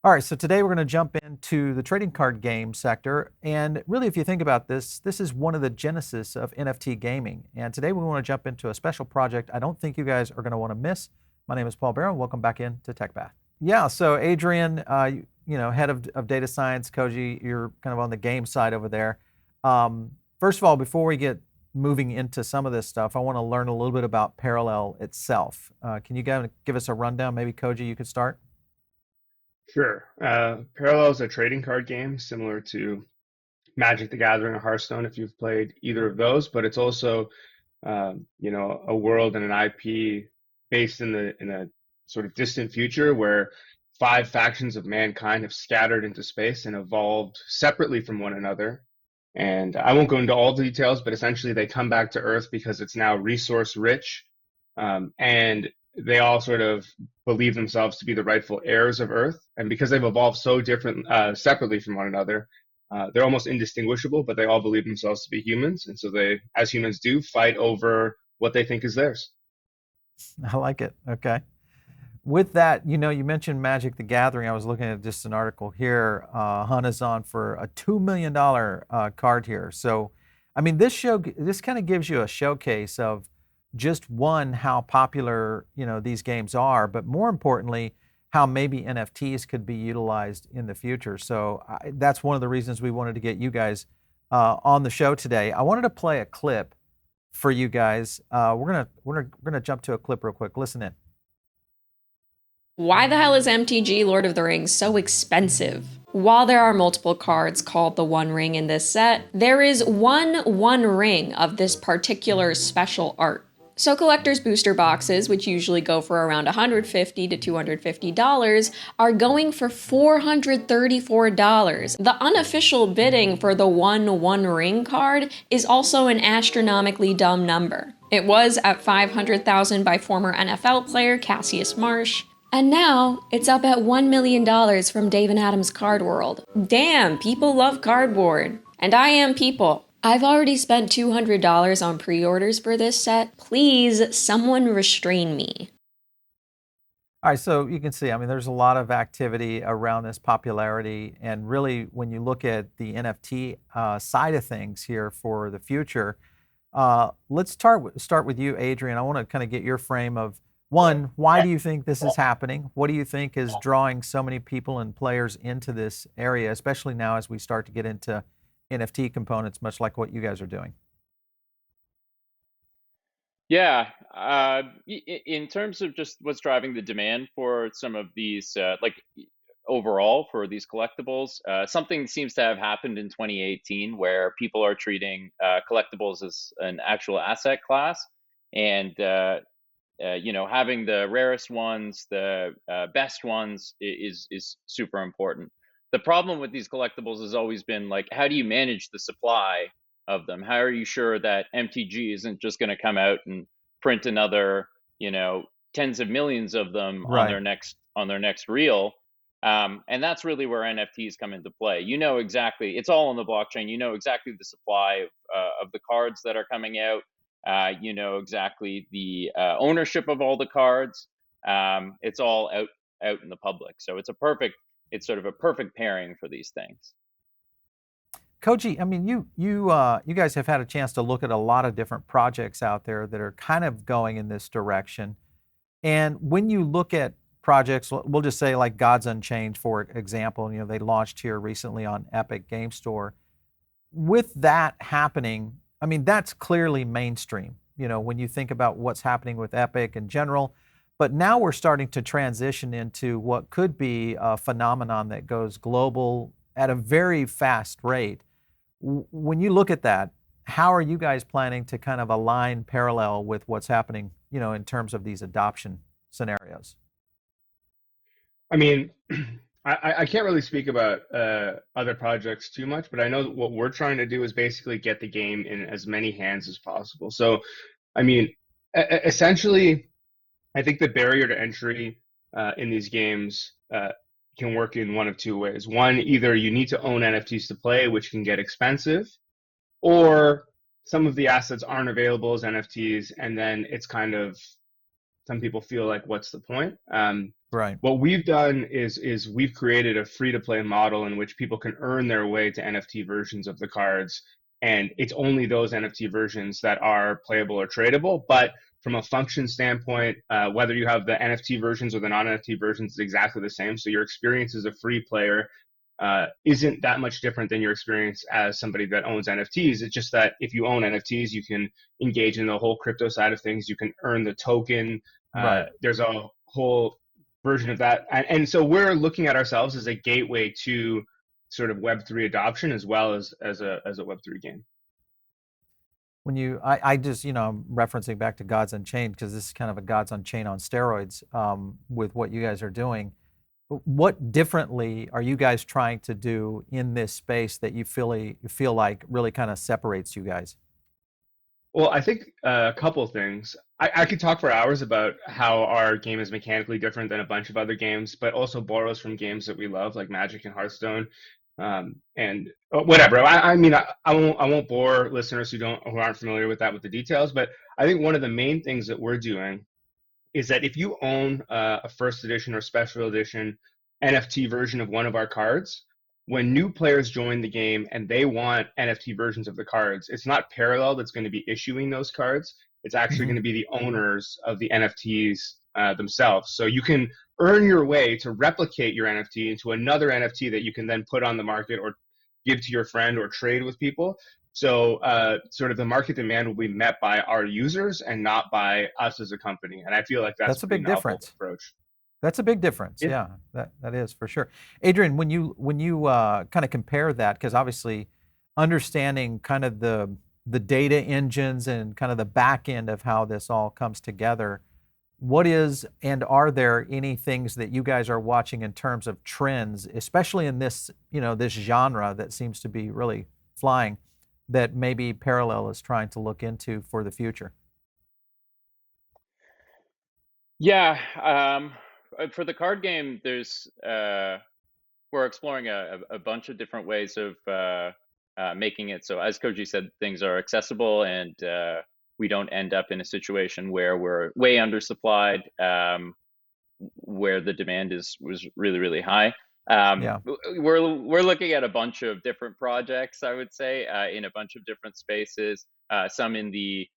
All right, so today we're going to jump into the trading card game sector. And really, if you think about this, this is one of the genesis of NFT gaming. And today we want to jump into a special project I don't think you guys are going to want to miss. My name is Paul Barrow. Welcome back into TechBath. Yeah, so Adrian, head of data science, Kohji, you're kind of on the game side over there. First of all, before we get moving into some of this stuff, I want to learn a little bit about Parallel itself. Can you give us a rundown? Maybe Kohji, you could start. Sure. Parallel is a trading card game similar to Magic the Gathering or Hearthstone if you've played either of those, but it's also a world and an IP based in a sort of distant future where five factions of mankind have scattered into space and evolved separately from one another. And I won't go into all the details, but essentially they come back to Earth because it's now resource rich, and they all sort of believe themselves to be the rightful heirs of Earth. And because they've evolved so different, separately from one another, they're almost indistinguishable, but they all believe themselves to be humans. And so they, as humans do, fight over what they think is theirs. I like it. Okay. With that, you mentioned Magic the Gathering. I was looking at just an article here. Hunt is on for a $2 million card here. So, I mean, this kind of gives you a showcase of just one, how popular, these games are, but more importantly, how maybe NFTs could be utilized in the future. So that's one of the reasons we wanted to get you guys on the show today. I wanted to play a clip for you guys. We're gonna jump to a clip real quick. Listen in. Why the hell is MTG Lord of the Rings so expensive? While there are multiple cards called the One Ring in this set, there is one ring of this particular special art. So collector's booster boxes, which usually go for around $150 to $250, are going for $434. The unofficial bidding for the One Ring card is also an astronomically dumb number. It was at $500,000 by former NFL player Cassius Marsh, and now it's up at $1 million from Dave and Adam's Card World. Damn, people love cardboard. And I am people. I've already spent $200 on pre-orders for this set. Please, someone restrain me. All right, so you can see, I mean, there's a lot of activity around this popularity. And really, when you look at the NFT side of things here for the future, let's start with you, Adrian. I want to kind of get your frame of, one, why do you think this is happening? What do you think is drawing so many people and players into this area, especially now as we start to get into NFT components, much like what you guys are doing? Yeah, in terms of just what's driving the demand for some of these, overall for these collectibles, something seems to have happened in 2018 where people are treating collectibles as an actual asset class, and having the rarest ones, the best ones is super important. The problem with these collectibles has always been like, how do you manage the supply of them? How are you sure that MTG isn't just going to come out and print another, tens of millions of them on Right. their next reel? And that's really where NFTs come into play. Exactly, it's all on the blockchain. You know exactly the supply of the cards that are coming out. Exactly the ownership of all the cards. It's all out in the public. So it's sort of a perfect pairing for these things. Kohji, I mean, you guys have had a chance to look at a lot of different projects out there that are kind of going in this direction. And when you look at projects, we'll just say like Gods Unchained, for example, they launched here recently on Epic Game Store. With that happening, I mean, that's clearly mainstream, when you think about what's happening with Epic in general. But now we're starting to transition into what could be a phenomenon that goes global at a very fast rate. When you look at that, how are you guys planning to kind of align parallel with what's happening, in terms of these adoption scenarios? I mean, I can't really speak about other projects too much, but I know that what we're trying to do is basically get the game in as many hands as possible. So, I mean, essentially, I think the barrier to entry in these games can work in one of two ways. One, either you need to own NFTs to play, which can get expensive, or some of the assets aren't available as NFTs, and then it's kind of, some people feel like, what's the point? Right. What we've done is we've created a free to play model in which people can earn their way to NFT versions of the cards, and it's only those NFT versions that are playable or tradable. But from a function standpoint, whether you have the NFT versions or the non-NFT versions, it's exactly the same. So your experience as a free player isn't that much different than your experience as somebody that owns NFTs. It's just that if you own NFTs, you can engage in the whole crypto side of things. You can earn the token. Right. There's a whole version of that. And so we're looking at ourselves as a gateway to sort of Web3 adoption as well as a Web3 game. When I just, I'm referencing back to Gods Unchained because this is kind of a Gods Unchained on steroids with what you guys are doing. What differently are you guys trying to do in this space that you feel like really kind of separates you guys? Well, I think a couple of things. I could talk for hours about how our game is mechanically different than a bunch of other games, but also borrows from games that we love, like Magic and Hearthstone, and whatever. I won't bore listeners who aren't familiar with that with the details, but I think one of the main things that we're doing is that if you own a first edition or special edition NFT version of one of our cards, when new players join the game and they want NFT versions of the cards, it's not Parallel that's going to be issuing those cards. It's actually Mm-hmm. going to be the owners of the NFTs themselves. So you can earn your way to replicate your NFT into another NFT that you can then put on the market or give to your friend or trade with people. So sort of the market demand will be met by our users and not by us as a company. And I feel like that's That's a a pretty big novel difference. approach. That's a big difference. Yeah. Yeah, that is for sure. Adrian, when you kind of compare that, because obviously understanding kind of the data engines and kind of the back end of how this all comes together, what is and are there any things that you guys are watching in terms of trends, especially in this, this genre that seems to be really flying, that maybe Parallel is trying to look into for the future? Yeah, for the card game, there's we're exploring a bunch of different ways of making it so, as Koji said, things are accessible and we don't end up in a situation where we're way undersupplied, where the demand was really really high. Yeah. We're looking at a bunch of different projects, I would say, in a bunch of different spaces. Some in the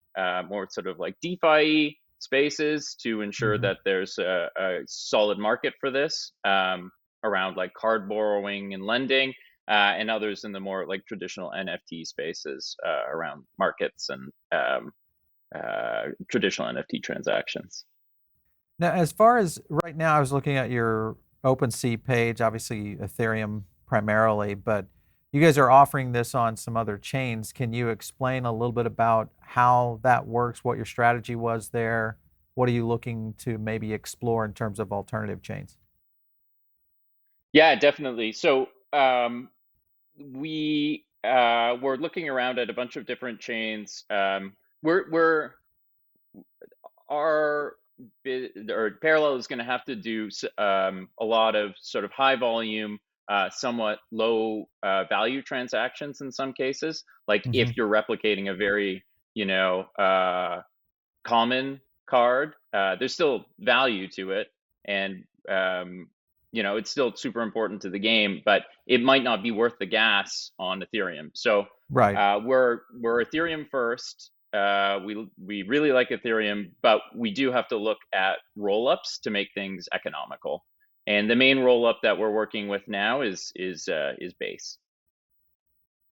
more sort of like DeFi spaces to ensure Hmm. that there's a solid market for this, around like card borrowing and lending, and others in the more like traditional NFT spaces, around markets and traditional NFT transactions. Now, as far as right now, I was looking at your OpenSea page, obviously Ethereum primarily, but you guys are offering this on some other chains. Can you explain a little bit about how that works, what your strategy was there? What are you looking to maybe explore in terms of alternative chains? Yeah, definitely. So we were looking around at a bunch of different chains. We're our or Parallel is going to have to do a lot of sort of high volume, somewhat low value transactions in some cases. Like Hmm. if you're replicating a very, common card, there's still value to it, and it's still super important to the game, but it might not be worth the gas on Ethereum. So Right. we're Ethereum first. We really like Ethereum, but we do have to look at rollups to make things economical. And the main rollup that we're working with now is Base.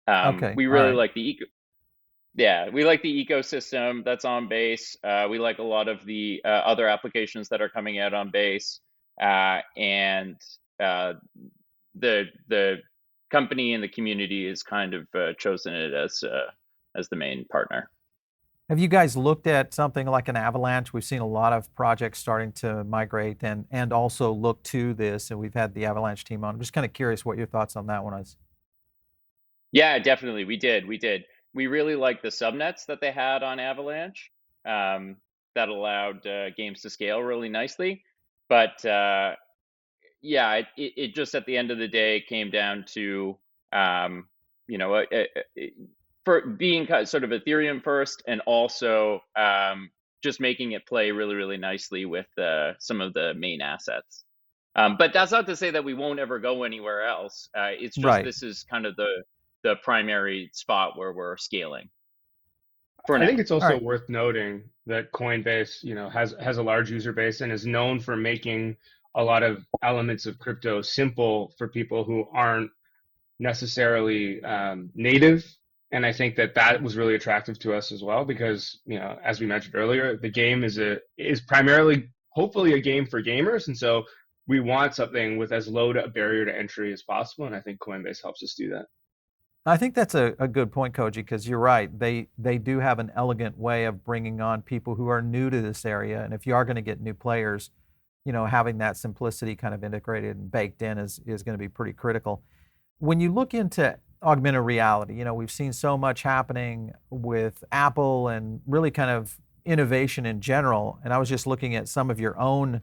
Okay. We All really right. like the yeah, we like the ecosystem that's on Base. We like a lot of the other applications that are coming out on Base, and the company and the community has kind of chosen it as the main partner. Have you guys looked at something like an Avalanche? We've seen a lot of projects starting to migrate and also look to this, and we've had the Avalanche team on. I'm just kind of curious what your thoughts on that one is. Yeah, definitely, we did. We really liked the subnets that they had on Avalanche, um, that allowed games to scale really nicely. But yeah, it just at the end of the day came down to, um, you know, for being sort of Ethereum first, and also just making it play really, really nicely with some of the main assets. But that's not to say that we won't ever go anywhere else. It's just Right. this is kind of the primary spot where we're scaling for I now. think it's All also right. worth noting that Coinbase, has a large user base and is known for making a lot of elements of crypto simple for people who aren't necessarily native. And I think that was really attractive to us as well because, as we mentioned earlier, the game is primarily, hopefully, a game for gamers, and so we want something with as low a barrier to entry as possible. And I think Coinbase helps us do that. I think that's a good point, Koji, because you're right. They do have an elegant way of bringing on people who are new to this area. And if you are going to get new players, having that simplicity kind of integrated and baked in is going to be pretty critical. When you look into augmented reality, we've seen so much happening with Apple and really kind of innovation in general. And I was just looking at some of your own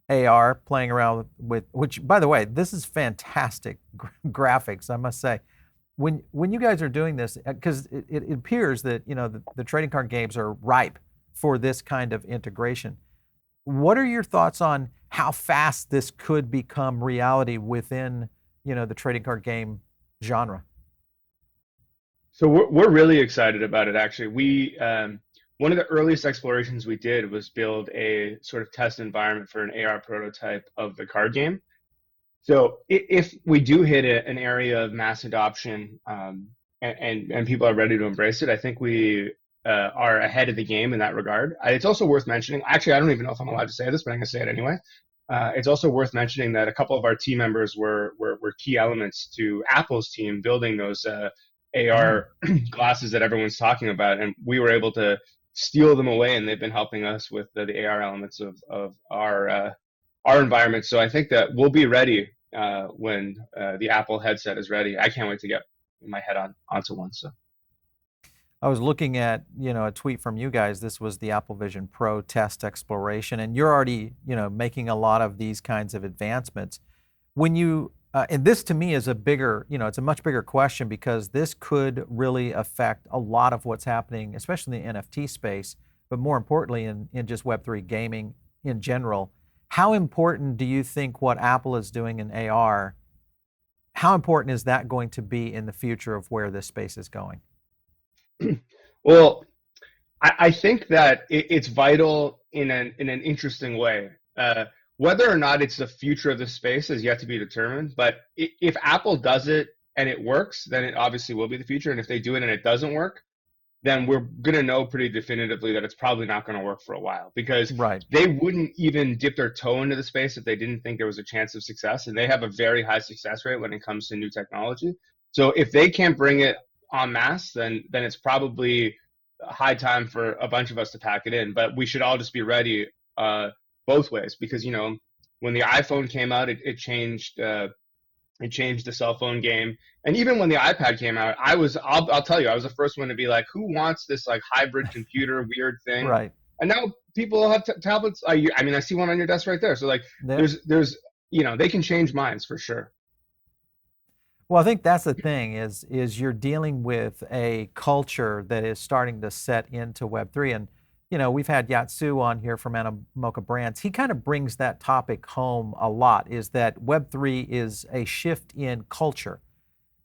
AR playing around with, which, by the way, this is fantastic graphics, I must say. When you guys are doing this, because it appears that the trading card games are ripe for this kind of integration. What are your thoughts on how fast this could become reality within the trading card game genre? So we're really excited about it. Actually, one of the earliest explorations we did was build a sort of test environment for an AR prototype of the card game. So if we do hit an area of mass adoption, and people are ready to embrace it, I think we are ahead of the game in that regard. It's also worth mentioning, actually, I don't even know if I'm allowed to say this, but I'm going to say it anyway. It's also worth mentioning that a couple of our team members were key elements to Apple's team building those AR glasses that everyone's talking about, and we were able to steal them away, and they've been helping us with the AR elements of our environment. So I think that we'll be ready when the Apple headset is ready. I can't wait to get my head onto one. So I was looking at a tweet from you guys. This was the Apple Vision Pro test exploration, and you're already making a lot of these kinds of advancements. When you and this to me is a bigger, it's a much bigger question because this could really affect a lot of what's happening, especially in the NFT space, but more importantly in just Web3 gaming in general. How important do you think what Apple is doing in AR, how important is that going to be in the future of where this space is going? Well, I think that it's vital in an interesting way. Whether or not it's the future of the space is yet to be determined. But if Apple does it and it works, then it obviously will be the future. And if they do it and it doesn't work, then we're going to know pretty definitively that it's probably not going to work for a while because Right. they wouldn't even dip their toe into the space if they didn't think there was a chance of success. And they have a very high success rate when it comes to new technology. So if they can't bring it en masse, then it's probably a high time for a bunch of us to pack it in. But we should all just be ready both ways because, when the iPhone came out, it changed the cell phone game. And even when the iPad came out, I'll tell you, I was the first one to be like, who wants this like hybrid computer weird thing? Right. And now people have tablets. I mean, I see one on your desk right there. So like, There. there's they can change minds for sure. Well, I think that's the thing is you're dealing with a culture that is starting to set into Web3. And, we've had Yatsu on here from Animoca Brands. He kind of brings that topic home a lot, is that Web3 is a shift in culture.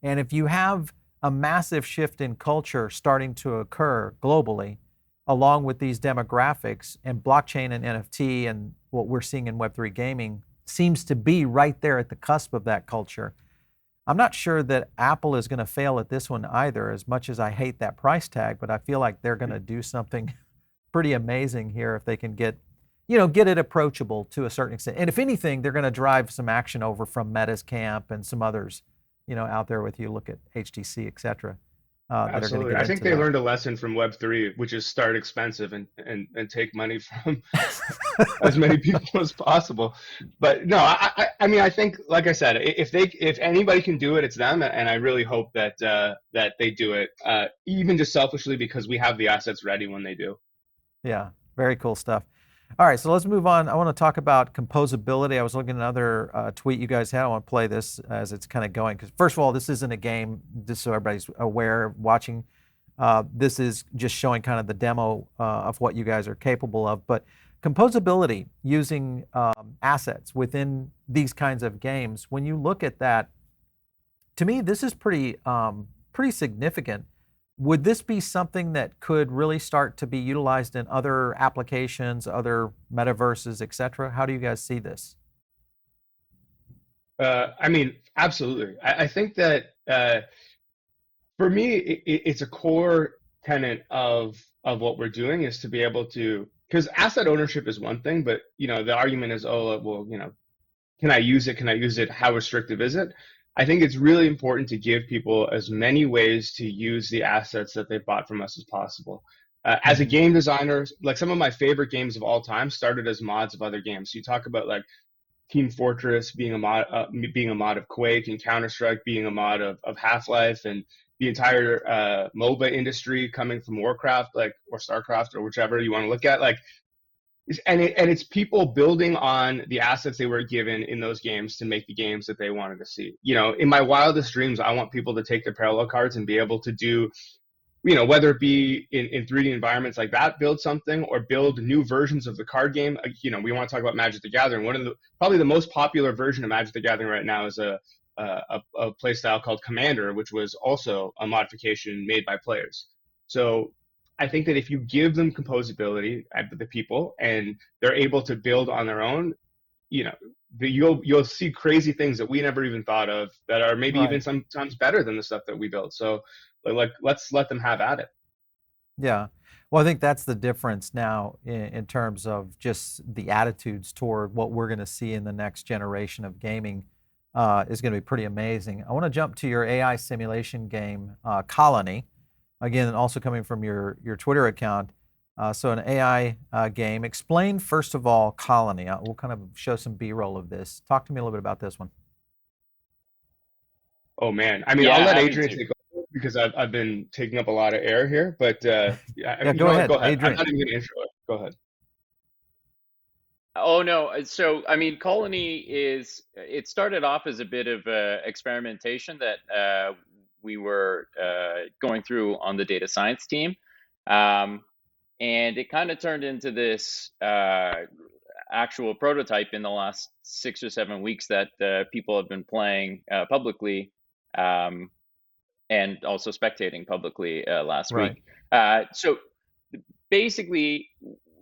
And if you have a massive shift in culture starting to occur globally, along with these demographics, and blockchain and NFT and what we're seeing in Web3 gaming seems to be right there at the cusp of that culture. I'm not sure that Apple is going to fail at this one either, as much as I hate that price tag, but I feel like they're going to do something pretty amazing here if they can get it approachable to a certain extent. And if anything, they're going to drive some action over from Meta's camp and some others, out there with you. Look at HTC, et cetera. Absolutely. I think they learned a lesson from Web3, which is start expensive and take money from as many people as possible. But no, I mean, I think, like I said, if anybody can do it, it's them. And I really hope that they do it, even just selfishly, because we have the assets ready when they do. Yeah, very cool stuff. All right, so let's move on. I want to talk about composability. I was looking at another tweet you guys had. I want to play this as it's kind of going. Because first of all, this isn't a game, just so everybody's aware, watching. This is just showing kind of the demo of what you guys are capable of. But composability using assets within these kinds of games, when you look at that, to me, this is pretty significant. Would this be something that could really start to be utilized in other applications, other metaverses, et cetera? How do you guys see this? I mean, absolutely. I think that for me, it's a core tenet of what we're doing is to be able to, because asset ownership is one thing, but the argument is, oh, well, can I use it? Can I use it? How restrictive is it? I think it's really important to give people as many ways to use the assets that they bought from us as possible. As a game designer, like some of my favorite games of all time started as mods of other games. So you talk about like Team Fortress being a mod of Quake, and Counter Strike being a mod of Half Life, and the entire MOBA industry coming from Warcraft, like, or Starcraft, or whichever you want to look at, like. And it's people building on the assets they were given in those games to make the games that they wanted to see. In my wildest dreams, I want people to take their parallel cards and be able to do, whether it be in 3D environments like that, build something, or build new versions of the card game. We want to talk about Magic the Gathering. One of probably the most popular version of Magic the Gathering right now is a play style called Commander, which was also a modification made by players. So I think that if you give them composability at the people, and they're able to build on their own, you'll see crazy things that we never even thought of that are maybe even sometimes better than the stuff that we build. So like, let's let them have at it. Yeah. Well, I think that's the difference now in terms of just the attitudes toward what we're going to see in the next generation of gaming is going to be pretty amazing. I want to jump to your AI simulation game, Colony. Again, also coming from your Twitter account. So an AI game. Explain, first of all, Colony. We'll kind of show some B-roll of this. Talk to me a little bit about this one. Oh, man. I mean, Yeah, I'll let happy Adrian to. take over because I've been taking up a lot of air here. But Yeah, you go know what? ahead, Go ahead. I'm Adrian. not even going to intro it. Go ahead. Oh no. So I mean, Colony it started off as a bit of experimentation that we were going through on the data science team. And it kind of turned into this actual prototype in the last 6 or 7 weeks that people have been playing publicly, and also spectating publicly last Right. week. So basically,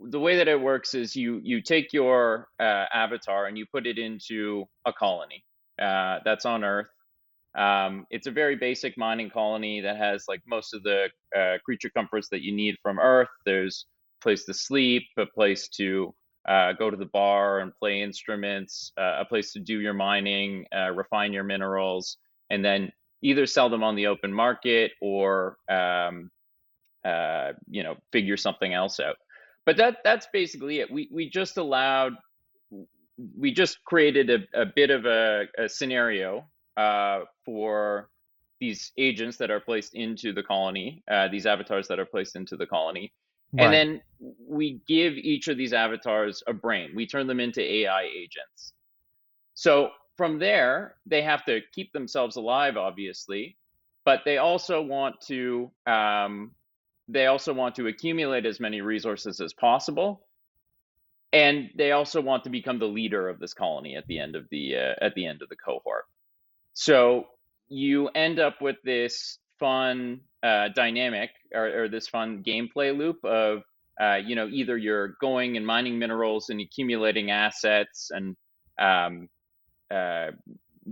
the way that it works is you take your avatar and you put it into a colony that's on Earth. It's a very basic mining colony that has like most of the creature comforts that you need from Earth. There's a place to sleep, a place to go to the bar and play instruments, a place to do your mining, refine your minerals, and then either sell them on the open market or figure something else out. But that's basically it. We just created a bit of a scenario for these agents that are placed into the colony, these avatars that are placed into the colony. And Right. then we give each of these avatars a brain. We turn them into AI agents. So from there, they have to keep themselves alive, obviously, but they also want to accumulate as many resources as possible, and they also want to become the leader of this colony at the end of the cohort. So you end up with this fun dynamic, or this fun gameplay loop of either you're going and mining minerals and accumulating assets and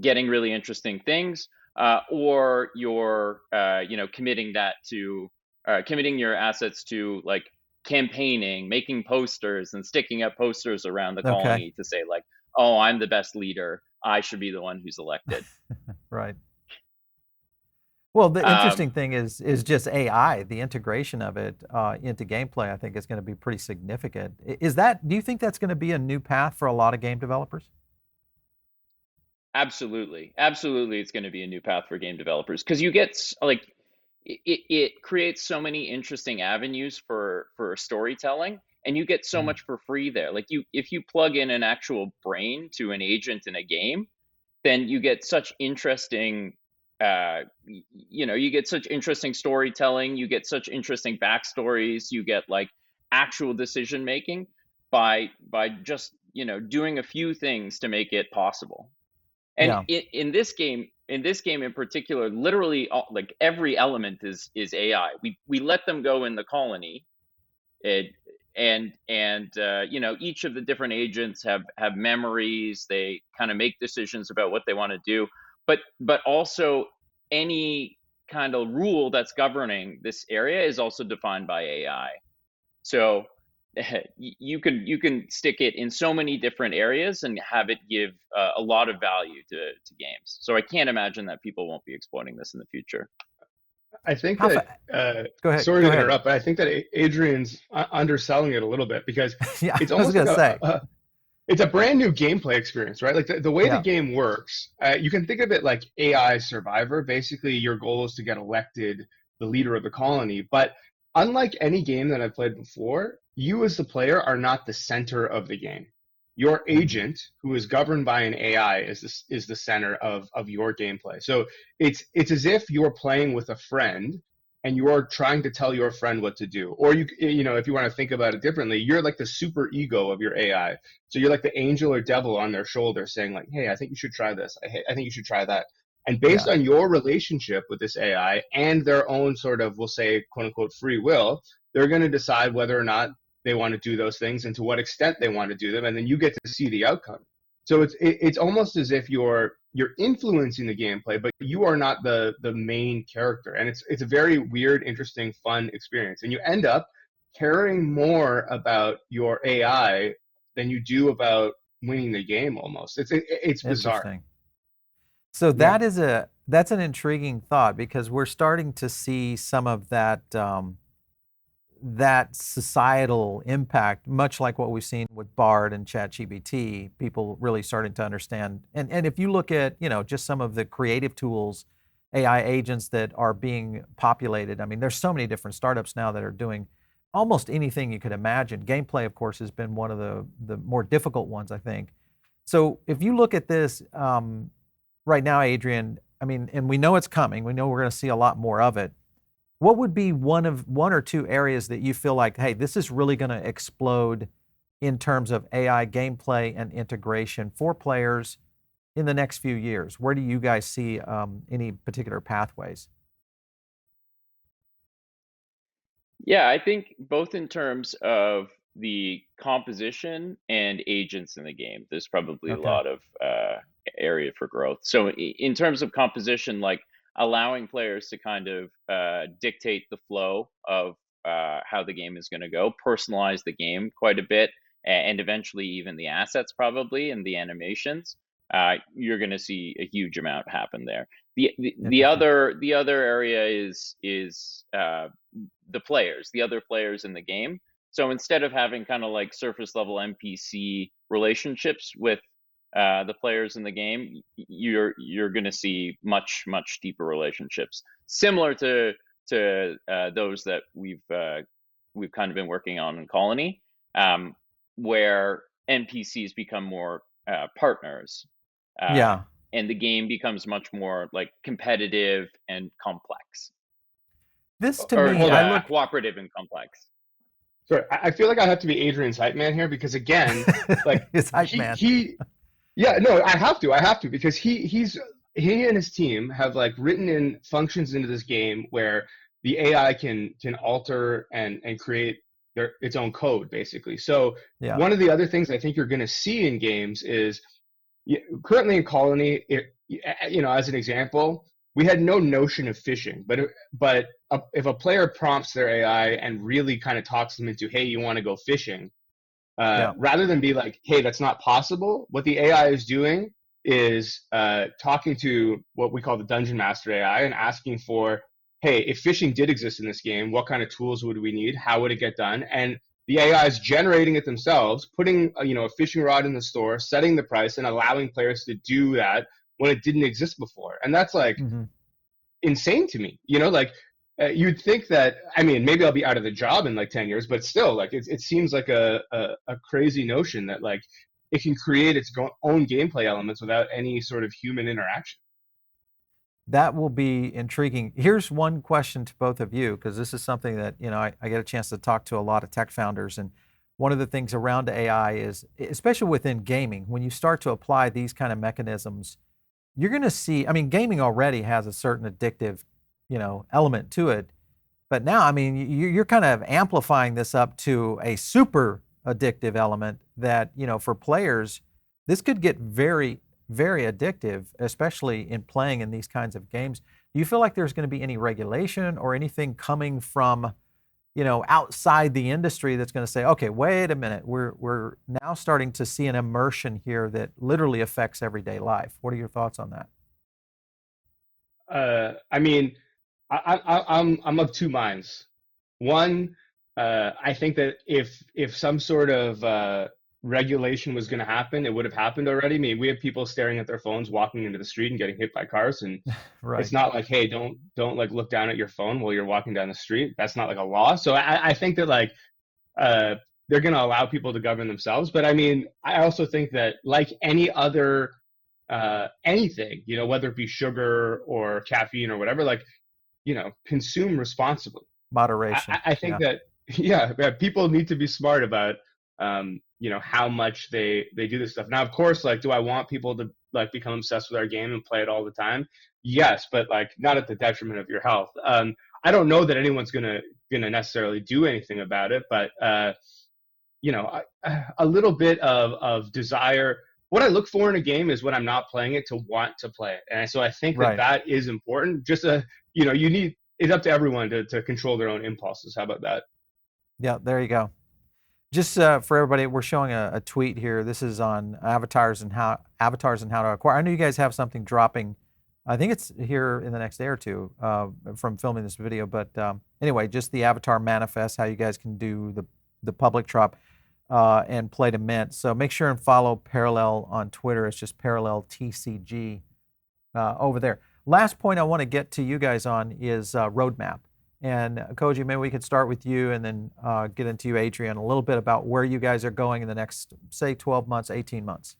getting really interesting things, or you're committing your assets to like campaigning, making posters and sticking up posters around the Okay. colony to say like, oh, I'm the best leader, I should be the one who's elected. Right. Well, the um, interesting thing is just AI. The integration of it into gameplay, I think, is going to be pretty significant. Do you think that's going to be a new path for a lot of game developers? Absolutely. It's going to be a new path for game developers because you get like it creates so many interesting avenues for storytelling, and you get so Mhm. much for free there. Like if you plug in an actual brain to an agent in a game, then you get such interesting you get such interesting storytelling, you get such interesting backstories, you get like actual decision making by just doing a few things to make it possible. And Yeah. in this game, in particular, literally like every element is AI. We let them go in the colony, it, and each of the different agents have memories. They kind of make decisions about what they want to do, but also any kind of rule that's governing this area is also defined by AI. So you can stick it in so many different areas and have it give a lot of value to games. So I can't imagine that people won't be exploiting this in the future. I think How that, Go ahead. sorry Go to ahead. interrupt, but I think that Adrian's underselling it a little bit, because Yeah, it's I was almost like gonna say. it's a brand new gameplay experience, right? Like the way the Yeah. game works, you can think of it like AI Survivor. Basically, your goal is to get elected the leader of the colony. But unlike any game that I've played before, you as the player are not the center of the game. Your Mhm. agent, who is governed by an AI, is the center of your gameplay. So it's as if you're playing with a friend and you're trying to tell your friend what to do. Or if you want to think about it differently, you're like the super ego of your AI. So you're like the angel or devil on their shoulder saying like, hey, I think you should try this. I think you should try that. And based Yeah. on your relationship with this AI and their own sort of, we'll say, quote unquote, free will, they're going to decide whether or not they want to do those things and to what extent they want to do them. And then you get to see the outcome. So it's almost as if you're influencing the gameplay, but you are not the main character. And it's a very weird, interesting, fun experience. And you end up caring more about your AI than you do about winning the game almost. It's bizarre. Interesting. So Yeah. that's an intriguing thought, because we're starting to see some of that societal impact, much like what we've seen with Bard and ChatGPT, people really starting to understand. And if you look at, just some of the creative tools, AI agents that are being populated, I mean, there's so many different startups now that are doing almost anything you could imagine. Gameplay, of course, has been one of the more difficult ones, I think. So if you look at this right now, Adrian, I mean, and we know it's coming, we know we're going to see a lot more of it. What would be one or two areas that you feel like, hey, this is really going to explode in terms of AI gameplay and integration for players in the next few years? Where do you guys see any particular pathways? Yeah, I think both in terms of the composition and agents in the game, there's probably a Okay. lot of area for growth. So in terms of composition, like allowing players to kind of dictate the flow of how the game is going to go, personalize the game quite a bit, and eventually even the assets probably and the animations, you're going to see a huge amount happen there. The Interesting. other area is the other players in the game. So instead of having kind of like surface level NPC relationships with the players in the game, you're going to see much deeper relationships, similar to those that we've kind of been working on in Colony, where NPCs become more partners, uh, Yeah. and the game becomes much more like competitive and complex, This to or me, Hold I on. look. cooperative and complex. Sorry, I feel like I have to be Adrian's hype man here, because again, like It's hype he man. he yeah, no, I have to because he and his team have like written in functions into this game where the AI can alter and create its own code basically. So Yeah. one of the other things I think you're going to see in games is, currently in Colony, as an example, we had no notion of phishing, but if a player prompts their AI and really kind of talks them into, hey, you want to go fishing, Yeah. rather than be like, hey, that's not possible, what the AI is doing is talking to what we call the Dungeon Master AI and asking for, hey, if phishing did exist in this game, what kind of tools would we need? How would it get done? And the AI is generating it themselves, putting a fishing rod in the store, setting the price, and allowing players to do that when it didn't exist before. And that's like Hmm. insane to me. Like you'd think that, I mean, maybe I'll be out of the job in like 10 years, but still, like it seems like a crazy notion that like it can create its own gameplay elements without any sort of human interaction. That will be intriguing. Here's one question to both of you, because this is something that, I get a chance to talk to a lot of tech founders. And one of the things around AI is, especially within gaming, when you start to apply these kind of mechanisms, you're going to see, I mean, gaming already has a certain addictive, element to it. But now, I mean, you're kind of amplifying this up to a super addictive element that, for players, this could get very, very addictive, especially in playing in these kinds of games. Do you feel like there's going to be any regulation or anything coming from, outside the industry that's going to say, okay, wait a minute, we're now starting to see an immersion here that literally affects everyday life? What are your thoughts on that? I mean, I'm of two minds. One, I think that if some sort of regulation was going to happen, it would have happened already. I mean, we have people staring at their phones, walking into the street, and getting hit by cars, and Right. it's not like, hey, don't like look down at your phone while you're walking down the street. That's not like a law. So I think that like uh, they're going to allow people to govern themselves. But I mean, I also think that like any other anything, whether it be sugar or caffeine or whatever, like consume responsibly. Moderation. I think Yeah. that yeah, people need to be smart about how much they do this stuff. Now, of course, like, do I want people to like become obsessed with our game and play it all the time? Yes, but like not at the detriment of your health. I don't know that anyone's gonna necessarily do anything about it, but a little bit of desire. What I look for in a game is when I'm not playing it to want to play it, and so I think that Right. that is important. Just you need it's up to everyone to control their own impulses. How about that? Yeah, there you go. Just for everybody, we're showing a tweet here. This is on avatars and how to acquire. I know you guys have something dropping. I think it's here in the next day or two from filming this video. But anyway, just the avatar manifest, how you guys can do the public drop and play to mint. So make sure and follow Parallel on Twitter. It's just Parallel TCG over there. Last point I want to get to you guys on is roadmap. And Kohji, maybe we could start with you and then get into you, Adrian, a little bit about where you guys are going in the next, say, 12 months, 18 months.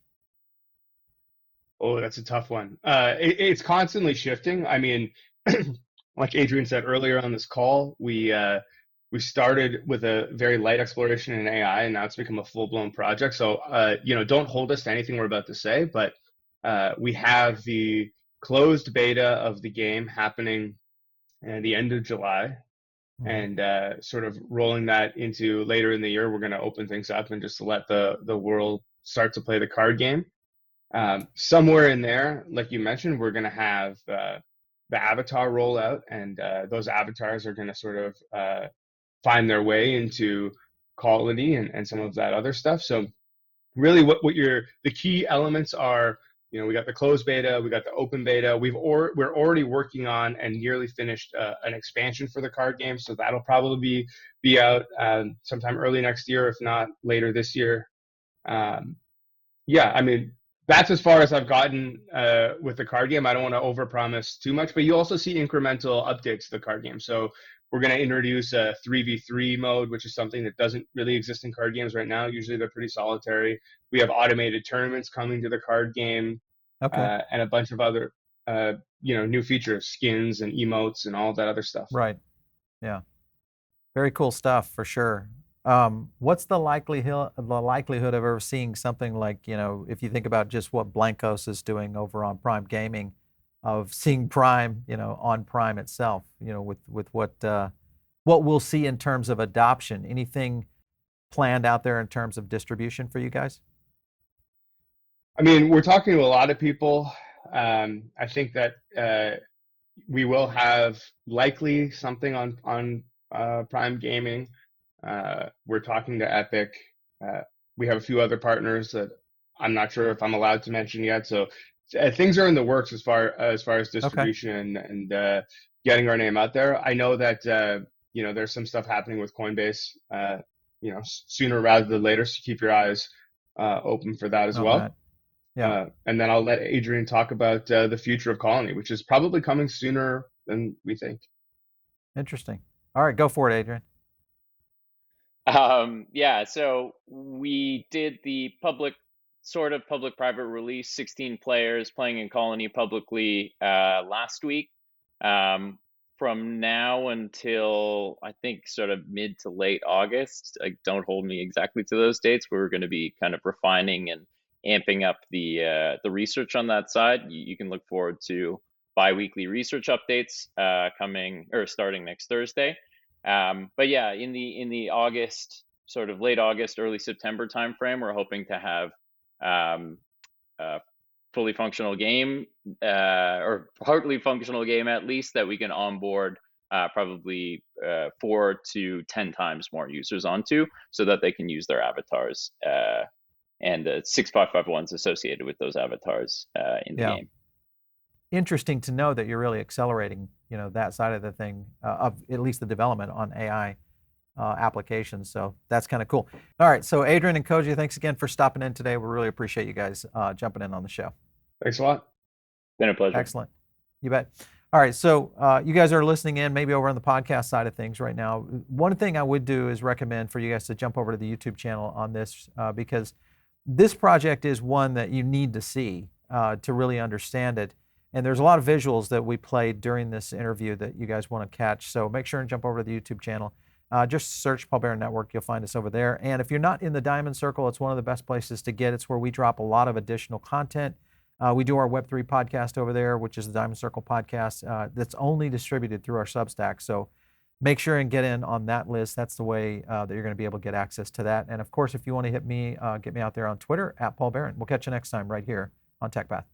Oh, that's a tough one. It's constantly shifting. I mean, like Adrian said earlier on this call, we started with a very light exploration in AI, and now it's become a full-blown project. So, don't hold us to anything we're about to say, but we have the closed beta of the game happening at the end of July, Mhm. and sort of rolling that into later in the year. We're going to open things up and just let the world start to play the card game. Somewhere in there, like you mentioned, we're going to have the avatar rollout, and those avatars are going to sort of find their way into Colony and some of that other stuff. So really, what the key elements are. We got the closed beta, we got the open beta. We're already working on and nearly finished an expansion for the card game, so that'll probably be out sometime early next year, if not later this year. Um, yeah, I mean, that's as far as I've gotten with the card game. I don't want to overpromise too much, but you also see incremental updates to the card game. So we're going to introduce a 3v3 mode, which is something that doesn't really exist in card games right now. Usually they're pretty solitary. We have automated tournaments coming to the card game, Okay. and a bunch of other new features, skins and emotes and all that other stuff. Right. Yeah. Very cool stuff for sure. What's the likelihood of ever seeing something like, if you think about just what Blankos is doing over on Prime Gaming, of seeing Prime, on Prime itself, with what we'll see in terms of adoption? Anything planned out there in terms of distribution for you guys? I mean, we're talking to a lot of people. I think that we will have likely something on Prime Gaming. We're talking to Epic. Uh, we have a few other partners that I'm not sure if I'm allowed to mention yet. So things are in the works as far as Okay. distribution and getting our name out there. I know that there's some stuff happening with Coinbase. Sooner rather than later. So keep your eyes open for that as On that. well. Yeah. And then I'll let Adrian talk about the future of Colony, which is probably coming sooner than we think. Interesting. All right, go for it, Adrian. Yeah, so we did the public sort of public-private release, 16 players playing in Colony publicly last week. From now until I think sort of mid to late August, don't hold me exactly to those dates, but we're going to be kind of refining and amping up the research on that side. You can look forward to bi-weekly research updates coming or starting next Thursday. But yeah, in the August, sort of late August, early September timeframe, we're hoping to have a fully functional game or partly functional game at least that we can onboard probably 4 to 10 times more users onto, so that they can use their avatars and the 6551s associated with those avatars in the game. Interesting to know that you're really accelerating, that side of the thing, of at least the development on AI applications. So that's kind of cool. All right. So Adrian and Kohji, thanks again for stopping in today. We really appreciate you guys jumping in on the show. Thanks a lot. Been a pleasure. Excellent. You bet. All right. So you guys are listening in maybe over on the podcast side of things right now. One thing I would do is recommend for you guys to jump over to the YouTube channel on this because this project is one that you need to see to really understand it. And there's a lot of visuals that we played during this interview that you guys want to catch. So make sure and jump over to the YouTube channel. Just search Paul Barron Network. You'll find us over there. And if you're not in the Diamond Circle, it's one of the best places to get. It's where we drop a lot of additional content. We do our Web3 podcast over there, which is the Diamond Circle podcast. That's only distributed through our Substack. So make sure and get in on that list. That's the way that you're going to be able to get access to that. And of course, if you want to hit me, get me out there on Twitter, @Paul Barron. We'll catch you next time right here on TechPath.